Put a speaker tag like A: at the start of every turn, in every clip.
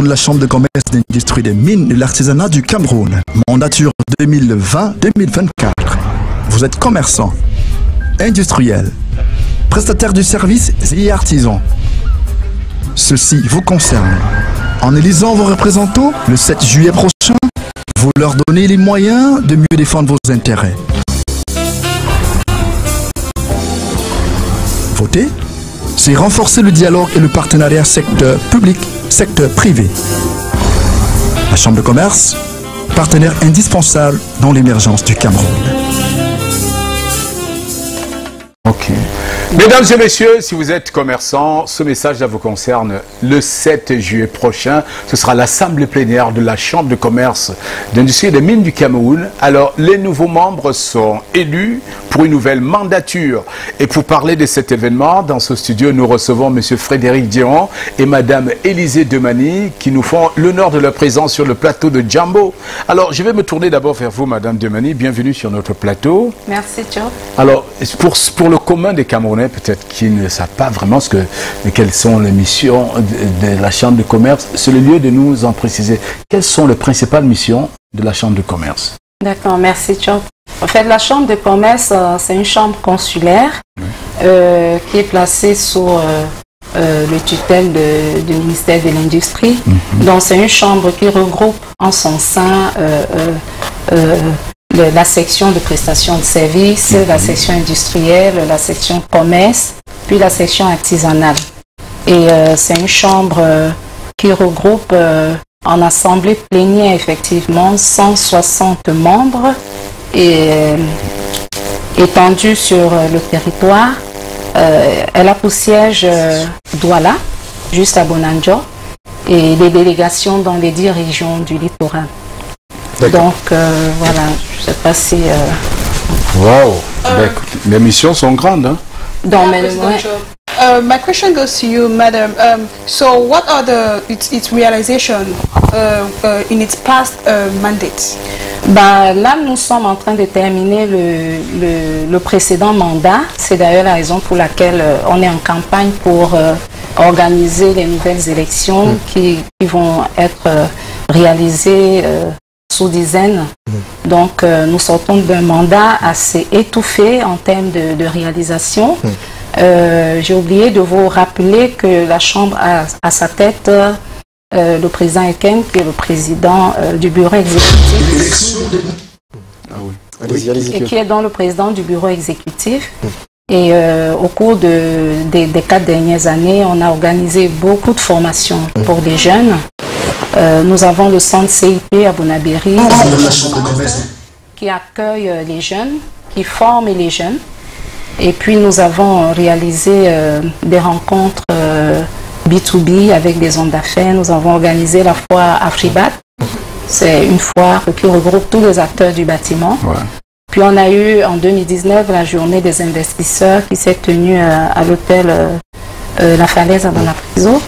A: de la Chambre de commerce, d'industrie, des mines et de l'artisanat du Cameroun. Mandature 2020-2024. Vous êtes commerçant, industriel, prestataire du service et artisan. Ceci vous concerne. En élisant vos représentants le 7 juillet prochain, vous leur donnez les moyens de mieux défendre vos intérêts. Voter, c'est renforcer le dialogue et le partenariat secteur public, secteur privé. La Chambre de commerce, partenaire indispensable dans l'émergence du Cameroun.
B: Ok. Mesdames et messieurs, si vous êtes commerçants, ce message vous concerne. Le 7 juillet prochain, ce sera l'assemblée plénière de la Chambre de commerce, d'industrie et des mines du Cameroun. Alors, les nouveaux membres sont élus pour une nouvelle mandature. Et pour parler de cet événement, dans ce studio, nous recevons M. Frédéric Dion et Mme Élisée Demani qui nous font l'honneur de leur présence sur le plateau de Jambo. Alors, je vais me tourner d'abord vers vous, Mme Demani. Bienvenue sur notre plateau.
C: Merci, Joe.
B: Alors, pour le commun des Camerounais, peut-être qui ne savent pas vraiment quelles sont les missions de la Chambre de commerce, c'est le lieu de nous en préciser. Quelles sont les principales missions de la Chambre de commerce? D'accord,
C: merci, Joe. En fait, la Chambre de commerce, c'est une chambre consulaire qui est placée sous le tutelle du ministère de l'Industrie. Donc, c'est une chambre qui regroupe en son sein la section de prestation de services, la section industrielle, la section commerce, puis la section artisanale. Et c'est une chambre qui regroupe en assemblée plénière effectivement 160 membres et étendue sur le territoire. Elle a pour siège Douala, juste à Bonanjo, et des délégations dans les 10 régions du littoral. Donc voilà, je ne sais pas si...
B: Wow, les missions sont grandes, hein?
D: My question goes to you, madam. So what are its realization in its past mandate?
C: Là, nous sommes en train de terminer le précédent mandat. C'est d'ailleurs la raison pour laquelle on est en campagne pour organiser les nouvelles élections qui vont être réalisées sous dizaines. Donc, nous sortons d'un mandat assez étouffé en termes de réalisation. J'ai oublié de vous rappeler que la Chambre a à sa tête le président Eken, qui est le président du bureau exécutif. Et qui est donc le président du bureau exécutif. Et au cours des 4 dernières années, on a organisé beaucoup de formations pour des jeunes. Nous avons le centre CIP à Bonabéry qui accueille les jeunes, qui forme les jeunes. Et puis nous avons réalisé des rencontres B2B avec des hommes d'affaires. Nous avons organisé la foire Afribat. C'est une foire qui regroupe tous les acteurs du bâtiment. Puis on a eu en 2019 la journée des investisseurs qui s'est tenue à l'hôtel La Falaise à Bonapriso.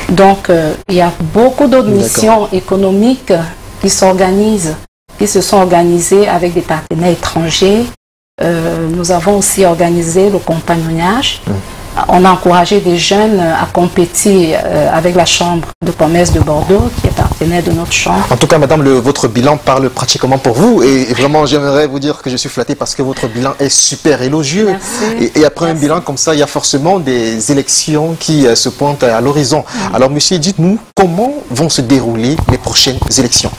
C: Donc, il y a beaucoup d'autres missions économiques qui s'organisent, qui se sont organisées avec des partenaires étrangers. Nous avons aussi organisé le compagnonnage. On a encouragé des jeunes à compétir avec la Chambre de commerce de Bordeaux, qui est partenaire de notre chambre.
E: En tout cas, madame, votre bilan parle pratiquement pour vous. Et vraiment, j'aimerais vous dire que je suis flatté parce que votre bilan est super élogieux. Et après un bilan comme ça, il y a forcément des élections qui se pointent à l'horizon. Alors, monsieur, dites-nous, comment vont se dérouler les prochaines élections?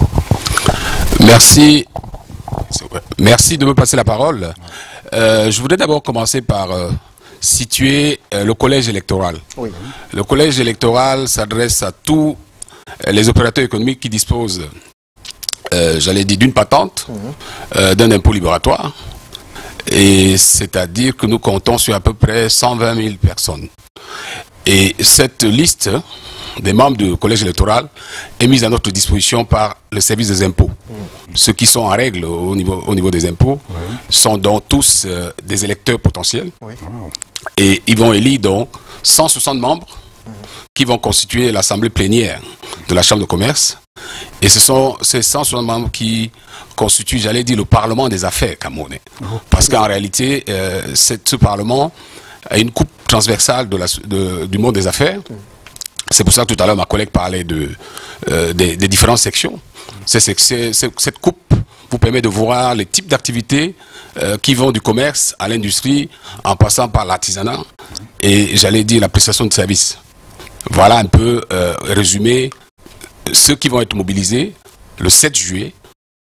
F: Merci. Merci de me passer la parole. Je voudrais d'abord commencer par situer le collège électoral. Le collège électoral s'adresse à tous les opérateurs économiques qui disposent, j'allais dire, d'une patente, d'un impôt libératoire. Et c'est-à-dire que nous comptons sur à peu près 120 000 personnes. Et cette liste des membres du collège électoral est mise à notre disposition par le service des impôts. Ceux qui sont en règle au niveau des impôts sont donc tous des électeurs potentiels. Et ils vont élire donc 160 membres qui vont constituer l'assemblée plénière de la Chambre de commerce. Et ce sont ces 160 membres qui constituent, j'allais dire, le Parlement des affaires camerounais. Parce qu'en réalité, ce Parlement a une coupe transversale du monde des affaires. C'est pour ça que tout à l'heure, ma collègue parlait des différentes sections. Cette coupe vous permet de voir les types d'activités qui vont du commerce à l'industrie, en passant par l'artisanat et, j'allais dire, la prestation de services. Voilà un peu résumé ceux qui vont être mobilisés le 7 juillet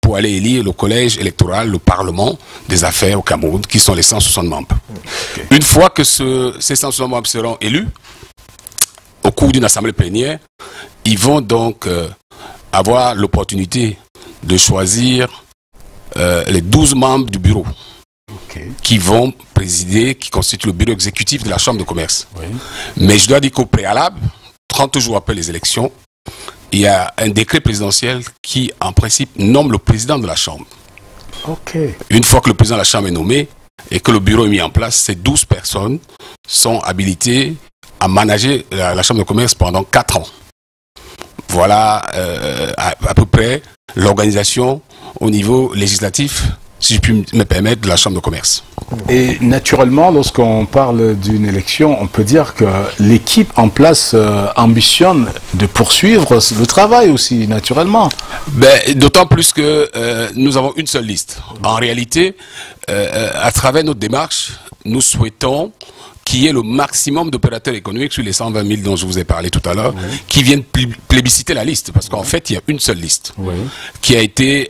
F: pour aller élire le collège électoral, le Parlement des affaires au Cameroun, qui sont les 160 membres. Okay. Une fois que ces 160 membres seront élus, au cours d'une assemblée plénière, ils vont donc avoir l'opportunité de choisir les 12 membres du bureau qui vont présider, qui constituent le bureau exécutif de la Chambre de commerce. Oui. Mais je dois dire qu'au préalable, 30 jours après les élections, il y a un décret présidentiel qui, en principe, nomme le président de la Chambre. Une fois que le président de la Chambre est nommé et que le bureau est mis en place, ces 12 personnes sont habilitées à manager la Chambre de commerce pendant 4 ans. Voilà à peu près l'organisation au niveau législatif, si je puis me permettre, de la Chambre de commerce.
B: Et naturellement, lorsqu'on parle d'une élection, on peut dire que l'équipe en place ambitionne de poursuivre le travail aussi, naturellement.
F: D'autant plus que nous avons une seule liste. En réalité, à travers notre démarche, nous souhaitons qu'il y ait le maximum d'opérateurs économiques sur les 120 000 dont je vous ai parlé tout à l'heure, qui viennent plébisciter la liste. Parce qu'en fait, il y a une seule liste qui a été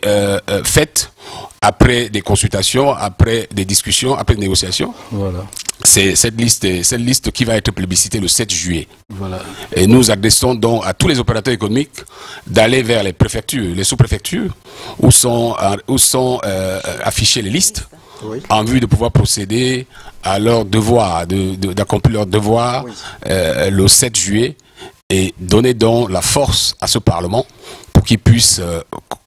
F: faite après des consultations, après des discussions, après des négociations. Voilà. C'est cette liste qui va être plébiscitée le 7 juillet. Voilà. Et nous adressons donc à tous les opérateurs économiques d'aller vers les préfectures, les sous-préfectures, où sont affichées les listes, en vue de pouvoir procéder à leur devoir, d'accomplir leur devoir le 7 juillet et donner donc la force à ce Parlement pour qu'il puisse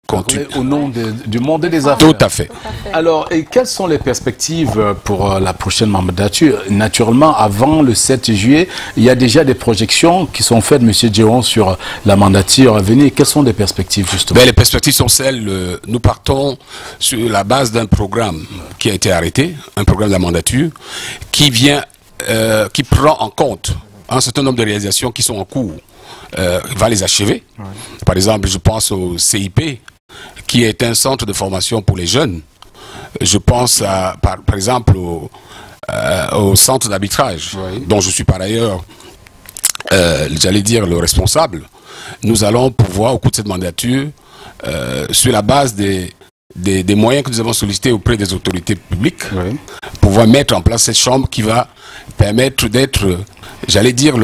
F: continuer.
B: Au nom du monde des affaires.
F: Tout à fait.
B: Alors, et quelles sont les perspectives pour la prochaine mandature? Naturellement, avant le 7 juillet, il y a déjà des projections qui sont faites, M. Djeon, sur la mandature à venir. Quelles sont les perspectives, justement?
F: Les perspectives sont celles, nous partons sur la base d'un programme qui a été arrêté, un programme de la mandature, qui prend en compte un certain nombre de réalisations qui sont en cours, va les achever. Par exemple, je pense au CIP, qui est un centre de formation pour les jeunes. Je pense par exemple au centre d'arbitrage, dont je suis par ailleurs, j'allais dire, le responsable. Nous allons pouvoir, au cours de cette mandature, sur la base des moyens que nous avons sollicités auprès des autorités publiques, pouvoir mettre en place cette chambre qui va permettre d'être, j'allais dire,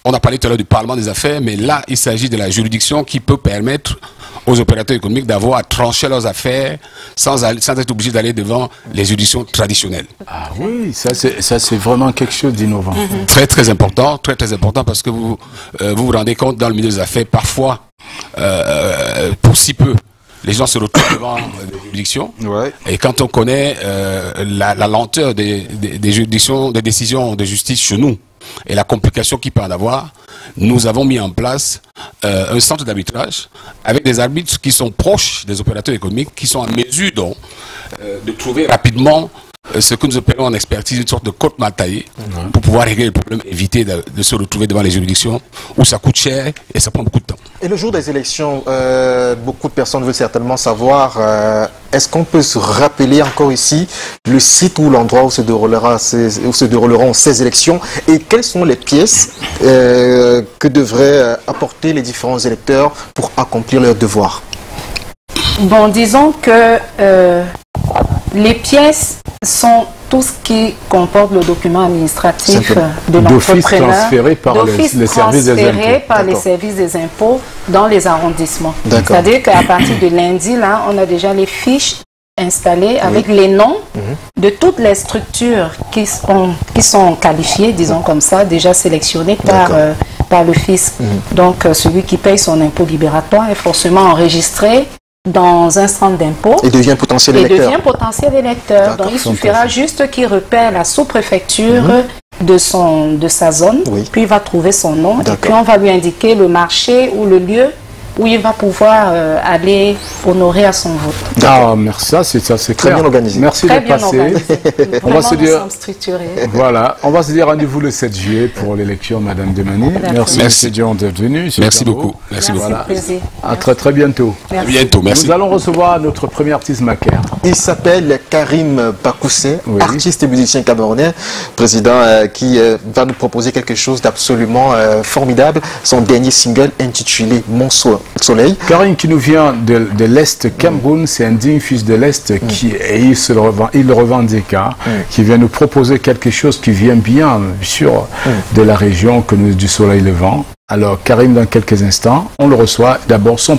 F: on a parlé tout à l'heure du Parlement des affaires, mais là, il s'agit de la juridiction qui peut permettre aux opérateurs économiques d'avoir à trancher leurs affaires sans être obligés d'aller devant les juridictions traditionnelles.
B: Ah oui, ça c'est vraiment quelque chose d'innovant.
F: Très très important parce que vous vous rendez compte dans le milieu des affaires, parfois, pour si peu, les gens se retrouvent devant des juridictions. Et quand on connaît la lenteur des juridictions, des décisions de justice chez nous, et la complication qu'il peut en avoir, nous avons mis en place un centre d'arbitrage avec des arbitres qui sont proches des opérateurs économiques, qui sont en mesure donc de trouver rapidement ce que nous appelons en expertise une sorte de côte mal taillée pour pouvoir régler le problème, éviter de se retrouver devant les juridictions où ça coûte cher et ça prend beaucoup de temps.
E: Et le jour des élections, beaucoup de personnes veulent certainement savoir, est-ce qu'on peut se rappeler encore ici le site ou l'endroit où se dérouleront ces élections et quelles sont les pièces que devraient apporter les différents électeurs pour accomplir leurs devoirs?
C: Bon, disons que les pièces sont tout ce qui comporte le document administratif de l'entrepreneur,
B: transféré par les services des impôts.
C: Par les services des impôts dans les arrondissements. C'est-à-dire qu'à partir de lundi, là, on a déjà les fiches installées avec les noms de toutes les structures qui sont qualifiées, disons comme ça, déjà sélectionnées par le fisc. Donc, celui qui paye son impôt libératoire est forcément enregistré dans un centre d'impôt
E: et devient potentiel électeur.
C: Donc il suffira juste qu'il repère la sous-préfecture de sa zone, puis il va trouver son nom, et puis on va lui indiquer le marché ou le lieu où il va pouvoir aller honorer à son vote.
B: Ah, merci, ça c'est clair.
E: Très bien organisé.
B: Merci
C: Très
B: de
C: bien
B: passer.
C: organisé.
B: On va se dire,
C: nous sommes structurés.
B: voilà, on va se dire rendez-vous le 7 juillet pour l'élection, Madame Demani. Merci, Monsieur Dion, d'être venu.
F: Merci beaucoup. Merci beaucoup.
B: Voilà.
C: Plaisir.
B: À très bientôt.
F: À bientôt, merci.
B: Nous allons recevoir notre premier artiste macaire.
E: Il s'appelle Karim Bakoussé,
B: Oui.
E: artiste et musicien camerounais, président qui va nous proposer quelque chose d'absolument formidable. Son dernier single intitulé Mon Soleil.
B: Karim qui nous vient de l'Est Cameroun, c'est un digne fils de l'Est et il le revendique, hein, qui vient nous proposer quelque chose qui vient bien sûr de la région que nous, du soleil levant. Alors Karim, dans quelques instants, on le reçoit d'abord son